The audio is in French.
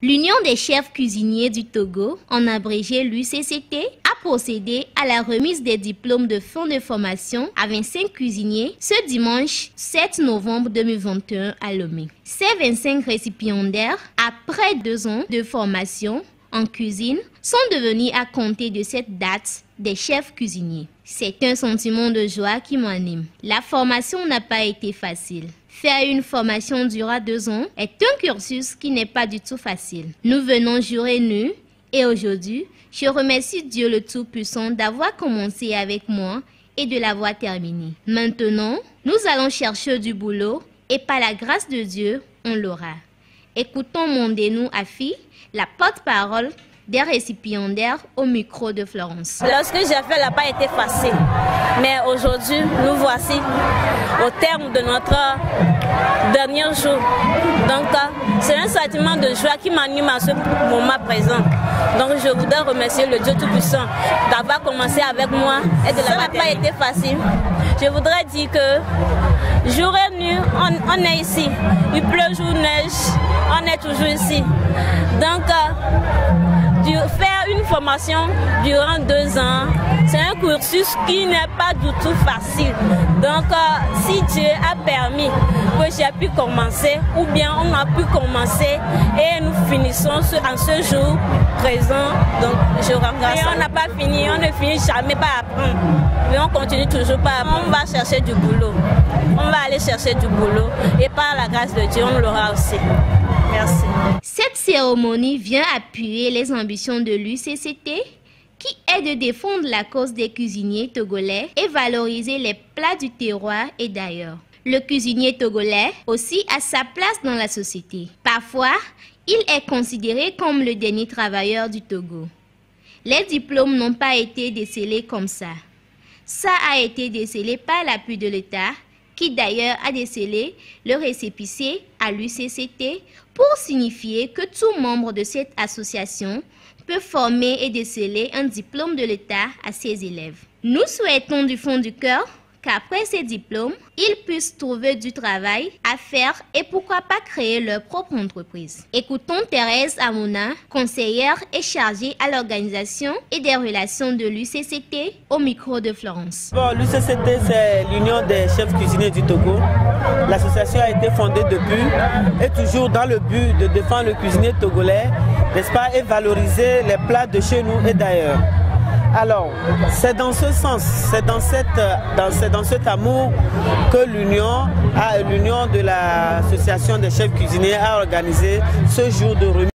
L'Union des chefs cuisiniers du Togo, en abrégé l'UCCT, a procédé à la remise des diplômes de fin de formation à 25 cuisiniers ce dimanche 7 novembre 2021 à Lomé. Ces 25 récipiendaires, après 2 ans de formation en cuisine, sont devenus à compter de cette date des chefs cuisiniers. C'est un sentiment de joie qui m'anime. La formation n'a pas été facile. Faire une formation durant 2 ans est un cursus qui n'est pas du tout facile. Nous venons jour et nuit et aujourd'hui, je remercie Dieu le Tout-Puissant d'avoir commencé avec moi et de l'avoir terminé. Maintenant, nous allons chercher du boulot et par la grâce de Dieu, on l'aura. Écoutons Mondénou Afi, la porte-parole des récipiendaires au micro de Florence. Lorsque j'ai fait n'a pas été facile, mais aujourd'hui nous voici au terme de notre dernier jour. Donc c'est un sentiment de joie qui m'anime à ce moment présent. Donc je voudrais remercier le Dieu Tout-Puissant d'avoir commencé avec moi et de l'avoir pas été facile. Je voudrais dire que jour et nuit on est ici, il pleut, jour, neige, on est toujours ici. Donc faire une formation durant 2 ans, c'est un cursus qui n'est pas du tout facile. Donc, si Dieu a permis que j'ai pu commencer, ou bien on a pu commencer et nous finissons en ce jour présent, donc je remercie. On n'a pas fini, on ne finit jamais par apprendre. Mais on continue toujours par apprendre. On va chercher du boulot. On va aller chercher du boulot et par la grâce de Dieu, on l'aura aussi. Merci. Cette cérémonie vient appuyer les ambitions de l'UCCT qui est de défendre la cause des cuisiniers togolais et valoriser les plats du terroir et d'ailleurs. Le cuisinier togolais aussi a sa place dans la société. Parfois, il est considéré comme le dernier travailleur du Togo. Les diplômes n'ont pas été décelés comme ça. Ça a été décelé par l'appui de l'État qui d'ailleurs a décelé le récépissé à l'UCCT pour signifier que tout membre de cette association peut former et déceler un diplôme de l'État à ses élèves. Nous souhaitons du fond du cœur qu'après ces diplômes, ils puissent trouver du travail à faire et pourquoi pas créer leur propre entreprise. Écoutons Thérèse Amouna, conseillère et chargée à l'organisation et des relations de l'UCCT au micro de Florence. Bon, l'UCCT, c'est l'Union des chefs cuisiniers du Togo. L'association a été fondée depuis et toujours dans le but de défendre le cuisinier togolais, n'est-ce pas, et valoriser les plats de chez nous et d'ailleurs. Alors, c'est dans ce sens, c'est dans cet amour que l'Union de l'association des chefs cuisiniers a organisé ce jour de remise.